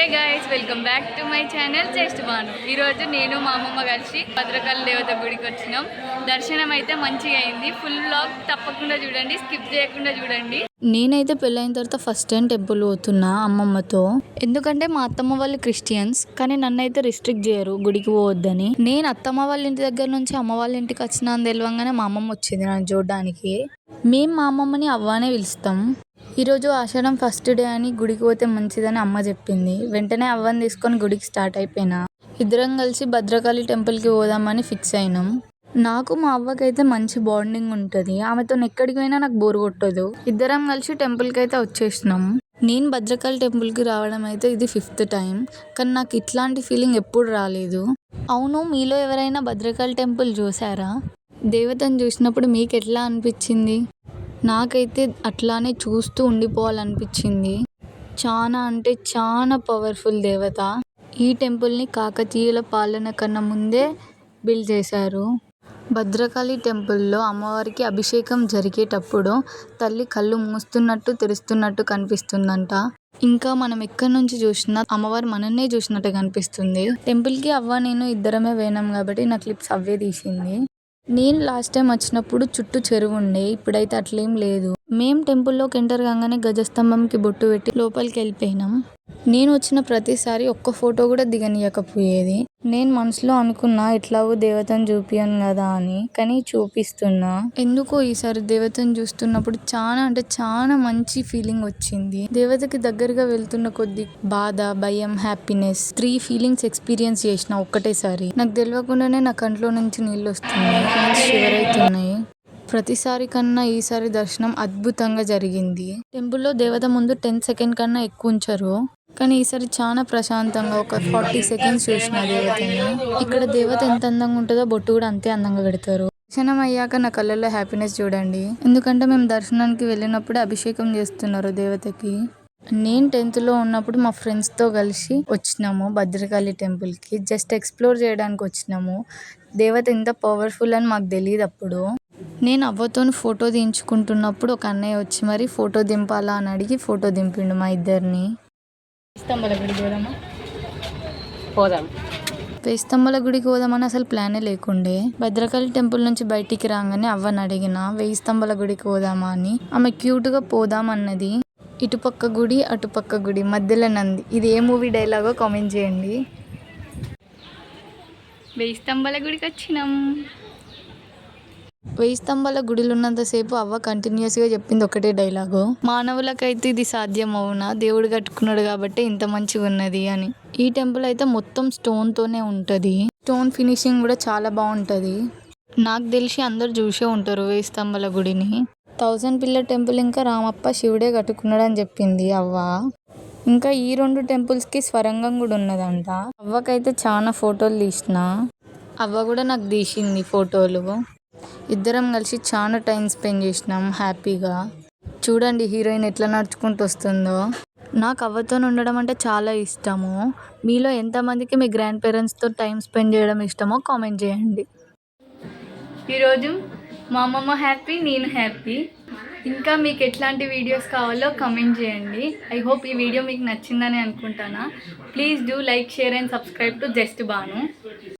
Hi guys, welcome back to my channel just Banu. ఈరోజు నేను మా అమ్మమ్మ కలిసి భద్రకాళి దేవత గుడికి వచ్చినాం. దర్శనం అయితే మంచిగా అయింది. ఫుల్ వ్లాగ్ తప్పకుండా చూడండి, స్కిప్ చేయకుండా చూడండి. నేనైతే పెళ్ళైన తర్వాత ఫస్ట్ టైం టెంపుల్ పోతున్నా అమ్మమ్మతో. ఎందుకంటే మా అత్తమ్మ వాళ్ళు క్రిస్టియన్స్, కానీ నన్ను అయితే రిస్ట్రిక్ట్ చేయరు గుడికి పోవద్దని. నేను అత్తమ్మ వాళ్ళ ఇంటి దగ్గర నుంచి అమ్మ వాళ్ళ ఇంటికి వచ్చినా అని తెలియంగానే మా అమ్మమ్మ వచ్చింది నన్ను చూడడానికి. మేము మా అమ్మమ్మని అవ్వానే పిలుస్తాం. ఈరోజు ఆషాఢం ఫస్ట్ డే అని గుడికి పోతే మంచిదని అమ్మ చెప్పింది. వెంటనే అవ్వని తీసుకొని గుడికి స్టార్ట్ అయిపోయినా. ఇద్దరం కలిసి భద్రకాళి టెంపుల్కి పోదామని ఫిక్స్ అయినాం. నాకు మా అవ్వకైతే మంచి బాండింగ్ ఉంటుంది. ఆమెతో ఎక్కడికి పోయినా నాకు బోర్ కొట్టదు. ఇద్దరం కలిసి టెంపుల్కి అయితే వచ్చేసినాం. నేను భద్రకాళి టెంపుల్కి రావడం అయితే ఇది 5th టైం, కానీ నాకు ఇట్లాంటి ఫీలింగ్ ఎప్పుడు రాలేదు. అవును, మీలో ఎవరైనా భద్రకాళి టెంపుల్ చూసారా? దేవతను చూసినప్పుడు మీకు ఎట్లా అనిపించింది? నాకైతే అట్లానే చూస్తూ ఉండిపోవాలనిపించింది. చాలా అంటే చాలా పవర్ఫుల్ దేవత. ఈ టెంపుల్ని కాకతీయుల పాలన కన్నా ముందే బిల్డ్ చేశారు. భద్రకాళి టెంపుల్లో అమ్మవారికి అభిషేకం జరిగేటప్పుడు తల్లి కళ్ళు మూస్తున్నట్టు తెరుస్తున్నట్టు కనిపిస్తుందంట. ఇంకా మనం ఎక్కడి నుంచి చూసినా అమ్మవారు మనన్నే చూసినట్టే కనిపిస్తుంది. టెంపుల్కి అవ్వ నేను ఇద్దరమే పోయినాం కాబట్టి నా క్లిప్స్ అవే తీసింది. నేను లాస్ట్ టైం వచ్చినప్పుడు చుట్టూ చెరువు ఉండే, ఇప్పుడైతే అట్లేం లేదు. మేం టెంపుల్లోకి ఎంటర్ కాగానే గజస్తంభంకి బొట్టు పెట్టి లోపలికి వెళ్ళిపోయినాం. నేను వచ్చిన ప్రతిసారి ఒక్క ఫోటో కూడా దిగనీయకపోయేది. నేను మనసులో అనుకున్నా ఎట్లాగో దేవతను చూపియను కదా అని, కానీ చూపిస్తున్నా. ఎందుకో ఈసారి దేవతను చూస్తున్నప్పుడు చాలా అంటే చాలా మంచి ఫీలింగ్ వచ్చింది. దేవతకి దగ్గరగా వెళ్తున్న కొద్ది బాధ, భయం, హ్యాపీనెస్ 3 ఫీలింగ్స్ ఎక్స్పీరియన్స్ చేసిన ఒక్కటేసారి. నాకు తెలియకుండానే నా కంట్లో నుంచి నీళ్ళు వస్తున్నాయి, షివర్ అవుతున్నాయి. ప్రతిసారి కన్నా ఈసారి దర్శనం అద్భుతంగా జరిగింది. టెంపుల్లో దేవత ముందు 10 సెకండ్ కన్నా ఎక్కువ ఉంచరు, కానీ ఈసారి చాలా ప్రశాంతంగా ఒక 40 సెకండ్స్ చూసిన దేవతని. ఇక్కడ దేవత ఎంత అందంగా ఉంటుందో బొట్టు కూడా అంతే అందంగా పెడతారు. దర్శనం అయ్యాక నా కళ్ళల్లో హ్యాపీనెస్ చూడండి, ఎందుకంటే మేము దర్శనానికి వెళ్ళినప్పుడు అభిషేకం చేస్తున్నారు దేవతకి. నేను 10th ఉన్నప్పుడు మా ఫ్రెండ్స్తో కలిసి వచ్చినాము భద్రకాళి టెంపుల్కి. జస్ట్ ఎక్స్ప్లోర్ చేయడానికి వచ్చినాము. దేవత ఎంత పవర్ఫుల్ అని మాకు తెలియదు అప్పుడు. నేను అవ్వతో ఫోటో దించుకుంటున్నప్పుడు ఒక అన్నయ్య వచ్చి మరి ఫోటో దింపాలా అని అడిగి ఫోటో దింపిండు మా ఇద్దరిని. వేయిస్తంభాల గుడికి పోదామని అసలు ప్లానే లేకుండే. భద్రకాళి టెంపుల్ నుంచి బయటికి రాగానే అవ్వని అడిగిన వేయిస్తంభాల గుడికి పోదామా అని. ఆమె క్యూట్గా పోదామన్నది. ఇటుపక్క గుడి అటుపక్క గుడి మధ్యలో నంది. ఇది ఏ మూవీ డైలాగో కామెంట్ చేయండి. వేయిస్తంభాల గుడికి వచ్చినాం. వేయిస్తంభాల గుడిలో ఉన్నంతసేపు అవ్వ కంటిన్యూస్గా చెప్పింది ఒకటే డైలాగు, మానవులకైతే ఇది సాధ్యం అవునా, దేవుడు కట్టుకున్నాడు కాబట్టి ఇంత మంచిగా ఉన్నది అని. ఈ టెంపుల్ అయితే మొత్తం స్టోన్తోనే ఉంటుంది. స్టోన్ ఫినిషింగ్ కూడా చాలా బాగుంటుంది. నాకు తెలిసి అందరు చూసే ఉంటారు వేయిస్తంభాల గుడిని. 1000 పిల్లర్ టెంపుల్ ఇంకా రామప్ప శివుడే కట్టుకున్నాడు అని చెప్పింది అవ్వ. ఇంకా ఈ 2 టెంపుల్స్కి స్వరంగం కూడా ఉన్నదంట. అవ్వకైతే చాలా ఫోటోలు తీసిన, అవ్వ కూడా నాకు తీసింది ఫోటోలు. ఇద్దరం కలిసి చాలా టైం స్పెండ్ చేసినాం హ్యాపీగా. చూడండి హీరోయిన్ ఎట్లా నడుచుకుంటూ వస్తుందో. నాకు అవ్వతో ఉండడం అంటే చాలా ఇష్టము. మీలో ఎంతమందికి మీ గ్రాండ్ పేరెంట్స్తో టైం స్పెండ్ చేయడం ఇష్టమో కామెంట్ చేయండి. ఈరోజు మా అమ్మమ్మ హ్యాపీ, నేను హ్యాపీ. ఇంకా మీకు ఎట్లాంటి వీడియోస్ కావాలో కామెంట్ చేయండి. ఐ హోప్ ఈ వీడియో మీకు నచ్చిందని అనుకుంటాను. Please do like, share and subscribe to just Banu.